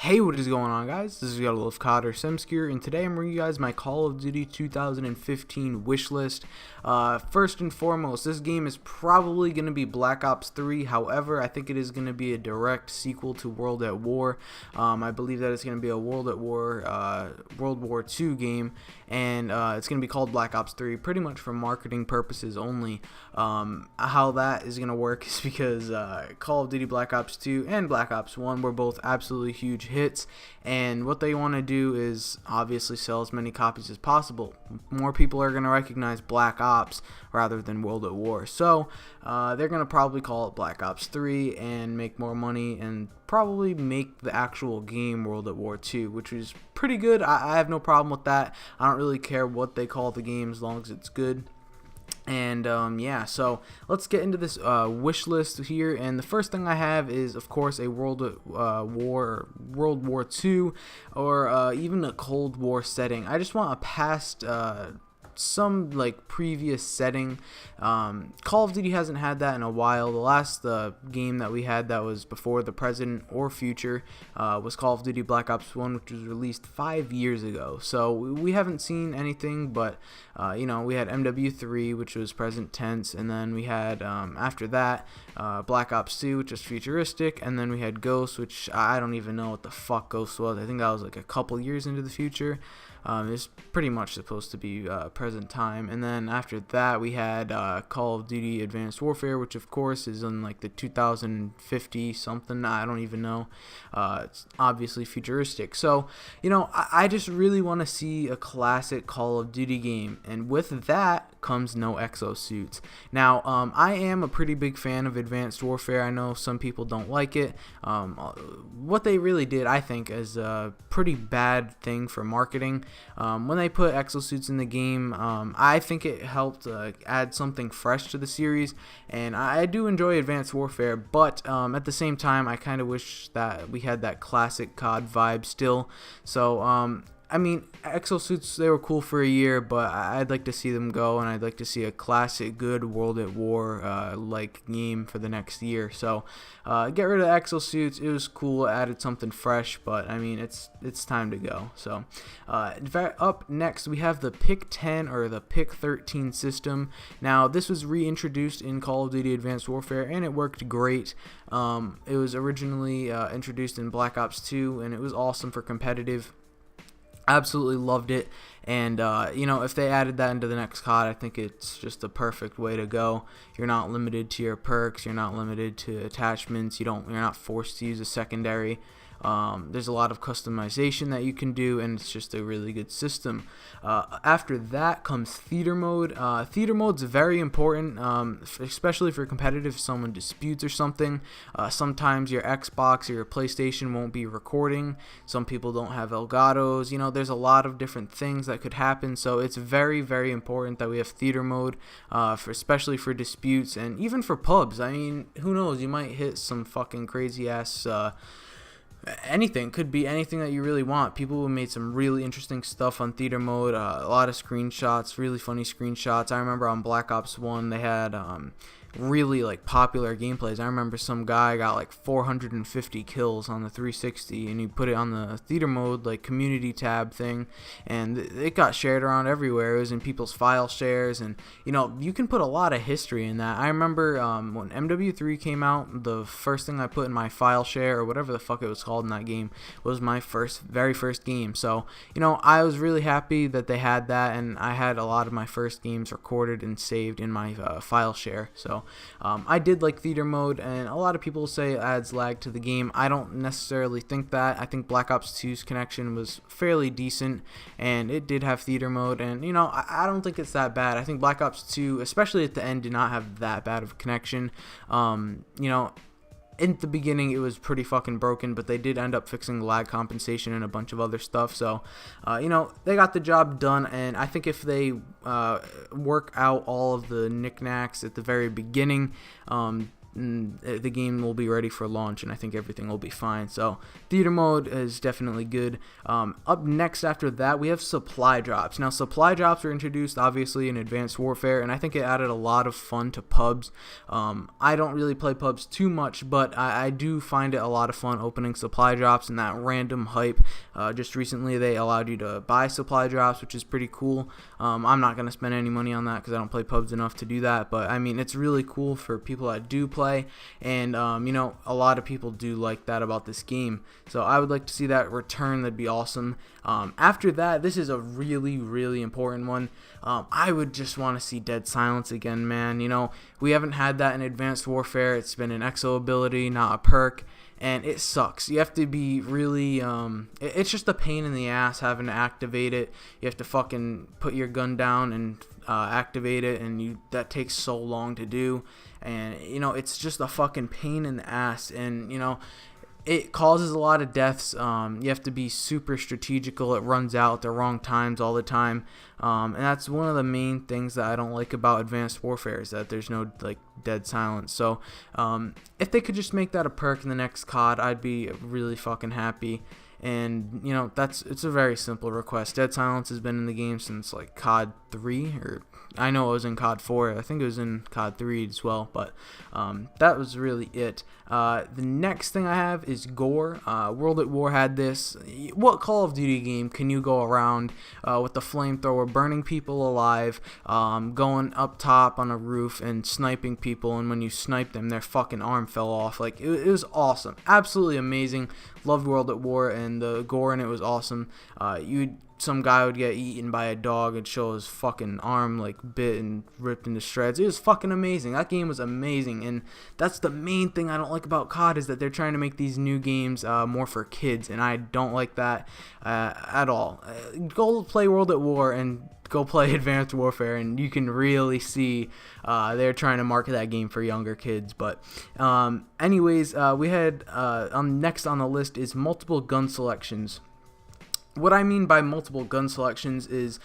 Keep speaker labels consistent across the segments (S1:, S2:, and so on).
S1: Hey, what is going on, guys? This is God of COD or Simskier, and today I'm bringing you guys my Call of Duty 2015 wish list. First and foremost, this game is probably going to be Black Ops 3. However, I think it is going to be a direct sequel to World at War. I believe that it's going to be a World War II game, and it's going to be called Black Ops 3, pretty much for marketing purposes only. How that is going to work is because Call of Duty Black Ops 2 and Black Ops 1 were both absolutely huge hits, and what they want to do is obviously sell as many copies as possible. More people are going to recognize Black Ops rather than World at War, so they're going to probably call it Black Ops 3 and make more money and probably make the actual game World at War 2, which is pretty good. I have no problem with that. I don't really care what they call the game as long as it's good. And yeah, so let's get into this wish list here, and the first thing I have is, of course, a World War II, or even a Cold War setting. I just want a past some like previous setting. Call of Duty hasn't had that in a while. The last game that we had that was before the present or future was Call of Duty Black Ops 1, which was released 5 years ago. So we haven't seen anything, but you know, we had MW3, which was present tense, and then we had after that Black Ops 2, which was futuristic, and then we had Ghost, which I don't even know what the fuck Ghost was. I think that was like a couple years into the future. It's pretty much supposed to be present time. And then after that, we had Call of Duty Advanced Warfare, which of course is in like the 2050 something. I don't even know. It's obviously futuristic. So, you know, I just really want to see a classic Call of Duty game. And with that comes no exosuits. Now, I am a pretty big fan of Advanced Warfare. I know some people don't like it. What they really did, I think, is a pretty bad thing for marketing. When they put exosuits in the game, I think it helped add something fresh to the series, and I do enjoy Advanced Warfare, but at the same time, I kind of wish that we had that classic COD vibe still. So I mean, exosuits, they were cool for a year, but I'd like to see them go, and I'd like to see a classic, good World at War like game for the next year. So get rid of the exosuits. It was cool, it added something fresh, but I mean, it's time to go. So up next, we have the Pick 10 or the Pick 13 system. Now, this was reintroduced in Call of Duty Advanced Warfare, and it worked great. It was originally introduced in Black Ops 2, and it was awesome for competitive. Absolutely loved it, and you know, if they added that into the next COD, I think it's just the perfect way to go. You're not limited to your perks, you're not limited to attachments, you're not forced to use a secondary. There's a lot of customization that you can do, and it's just a really good system. After that comes theater mode. Theater mode's very important, especially for competitive. If someone disputes or something, sometimes your Xbox or your PlayStation won't be recording. Some people don't have Elgatos. You know, there's a lot of different things that could happen, so it's very, very important that we have theater mode, especially for disputes and even for pubs. I mean, who knows, you might hit some fucking crazy ass anything. Could be anything that you really want. People have made some really interesting stuff on theater mode, a lot of screenshots, really funny screenshots. I remember on Black Ops 1 they had really like popular gameplays. I remember some guy got like 450 kills on the 360, and he put it on the theater mode like community tab thing, and it got shared around everywhere. It was in people's file shares, and you know, you can put a lot of history in that. I remember when MW3 came out, the first thing I put in my file share, or whatever the fuck it was called in that game, was my very first game. So you know, I was really happy that they had that, and I had a lot of my first games recorded and saved in my file share. So I did like theater mode, and a lot of people say it adds lag to the game. I don't necessarily think that. I think Black Ops 2's connection was fairly decent, and it did have theater mode, and you know, I don't think it's that bad. I think Black Ops 2, especially at the end, did not have that bad of a connection. You know, in the beginning it was pretty fucking broken, but they did end up fixing lag compensation and a bunch of other stuff. So you know, they got the job done, and I think if they work out all of the knickknacks at the very beginning, the game will be ready for launch, and I think everything will be fine. So theater mode is definitely good. Up next after that, we have supply drops. Now, supply drops were introduced obviously in Advanced Warfare, and I think it added a lot of fun to pubs. I don't really play pubs too much, but I do find it a lot of fun opening supply drops and that random hype. Just recently they allowed you to buy supply drops, which is pretty cool. I'm not going to spend any money on that because I don't play pubs enough to do that, but I mean, it's really cool for people that do play, and you know, a lot of people do like that about this game, so I would like to see that return. That'd be awesome. After that, this is a really important one. I would just want to see Dead Silence again, man. You know, we haven't had that in Advanced Warfare. It's been an exo ability, not a perk, and it sucks. You have to be really it's just a pain in the ass having to activate it. You have to fucking put your gun down and activate it, and that takes so long to do, and you know, it's just a fucking pain in the ass, and you know, it causes a lot of deaths. You have to be super strategical. It runs out at the wrong times all the time, and that's one of the main things that I don't like about Advanced Warfare, is that there's no like Dead Silence. So if they could just make that a perk in the next COD, I'd be really fucking happy. And you know, it's a very simple request. Dead Silence has been in the game since like COD 3, or I know it was in COD 4. I think it was in COD 3 as well, but that was really it. The next thing I have is gore. World at War had this. What Call of Duty game can you go around with the flamethrower, burning people alive, going up top on a roof and sniping people, and when you snipe them, their fucking arm fell off? Like, it was awesome. Absolutely amazing. Loved World at War, and the gore in it was awesome. Some guy would get eaten by a dog and show his fucking arm like bit and ripped into shreds. It was fucking amazing. That game was amazing, and that's the main thing I don't like about COD, is that they're trying to make these new games more for kids, and I don't like that at all. Go play World at War and go play Advanced Warfare, and you can really see they're trying to market that game for younger kids. But anyways, we had next on the list is multiple gun selections. What I mean by multiple gun selections is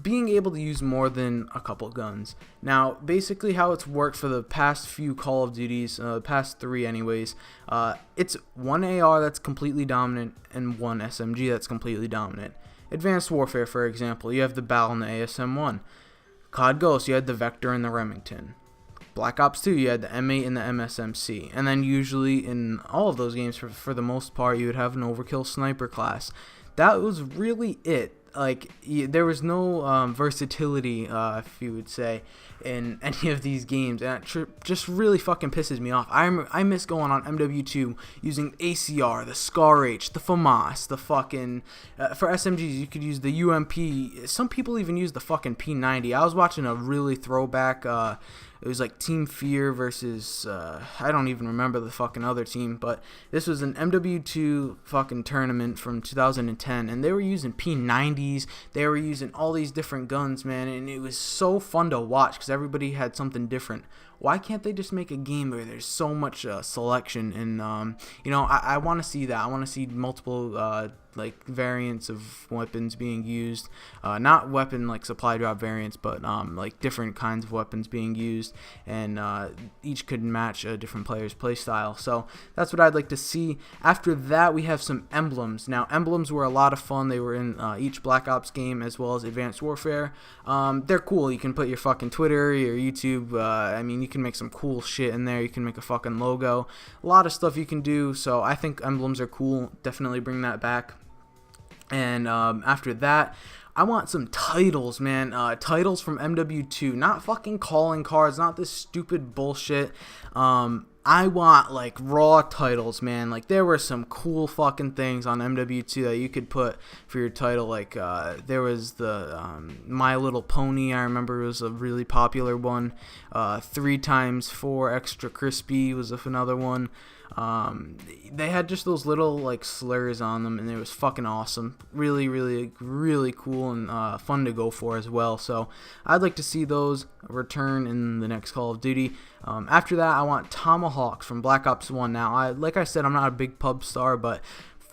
S1: being able to use more than a couple guns. Now, basically how it's worked for the past few Call of Duties, past 3 anyways, it's one AR that's completely dominant and one SMG that's completely dominant. Advanced Warfare, for example, you have the BAL and the ASM-1. COD Ghost, you had the Vector and the Remington. Black Ops 2, you had the M8 and the MSMC. And then usually in all of those games, for the most part, you would have an Overkill Sniper class. That was really it. Like, there was no versatility, if you would say, in any of these games, and it just really fucking pisses me off. I miss going on MW2 using ACR, the Scar H, the FAMAS, the fucking for SMGs you could use the UMP. Some people even use the fucking P90. I was watching a really throwback. It was like Team Fear versus, I don't even remember the fucking other team, but this was an MW2 fucking tournament from 2010, and they were using P90s, they were using all these different guns, man, and it was so fun to watch because everybody had something different. Why can't they just make a game where there's so much selection? And you know, I want to see that. I want to see multiple like variants of weapons being used, not weapon like supply drop variants, but like different kinds of weapons being used, and each could match a different player's playstyle. So that's what I'd like to see. After that, we have some emblems. Now, emblems were a lot of fun. They were in each Black Ops game as well as Advanced Warfare. They're cool. You can put your fucking Twitter, your YouTube. I mean, you can make some cool shit in there. You can make a fucking logo. A lot of stuff you can do. So I think emblems are cool. Definitely bring that back. And after that, I want some titles, man. Titles from MW2. Not fucking calling cards. Not this stupid bullshit. I want like raw titles, man. Like, there were some cool fucking things on MW2 that you could put for your title. Like there was the My Little Pony. I remember it was a really popular one. 3x4 Extra Crispy was another one. They had just those little like slurs on them, and it was fucking awesome. Really, really, really cool and fun to go for as well. So I'd like to see those return in the next Call of Duty. After that, I want tomahawks from Black Ops 1. Now, like I said, I'm not a big pub star, but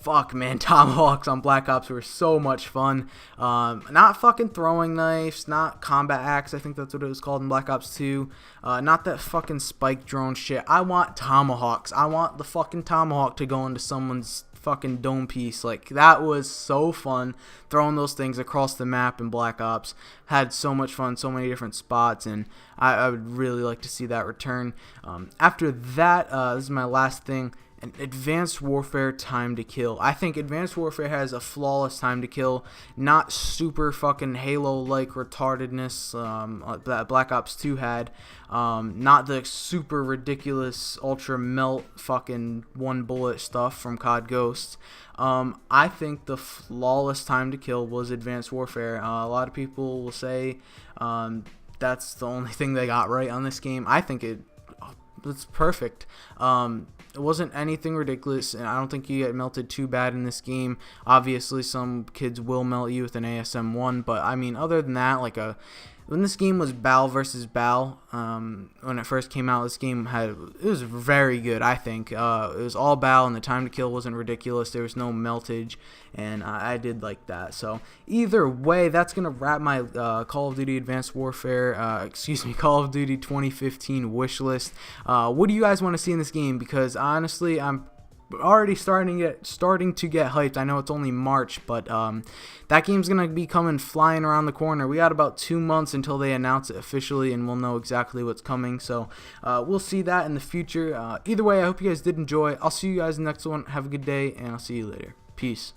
S1: fuck, man, tomahawks on Black Ops were so much fun. Not fucking throwing knives, not combat axe, I think that's what it was called in Black Ops 2. Not that fucking spike drone shit. I want tomahawks. I want the fucking tomahawk to go into someone's fucking dome piece. Like, that was so fun, throwing those things across the map in Black Ops. Had so much fun, so many different spots, and I would really like to see that return. After that, this is my last thing. An Advanced Warfare time to kill. I think Advanced Warfare has a flawless time to kill, not super fucking Halo-like retardedness that Black Ops 2 had, not the super ridiculous ultra melt fucking one bullet stuff from COD Ghosts. I think the flawless time to kill was Advanced Warfare. A lot of people will say that's the only thing they got right on this game. I think it's perfect. It wasn't anything ridiculous, and I don't think you get melted too bad in this game. Obviously, some kids will melt you with an ASM-1, but I mean, other than that, like when this game was BAL versus BAL, when it first came out, this game it was very good. I think it was all BAL, and the time to kill wasn't ridiculous. There was no meltage, and I did like that. So either way, that's gonna wrap my Call of Duty Advanced Warfare, Call of Duty 2015 wish list. What do you guys want to see in this game? Because honestly, I'm already starting to get hyped. I know it's only March, but that game's gonna be coming flying around the corner. We got about 2 months until they announce it officially, and we'll know exactly what's coming. So we'll see that in the future. Either way, I hope you guys did enjoy. I'll see you guys in the next one. Have a good day, and I'll see you later. Peace.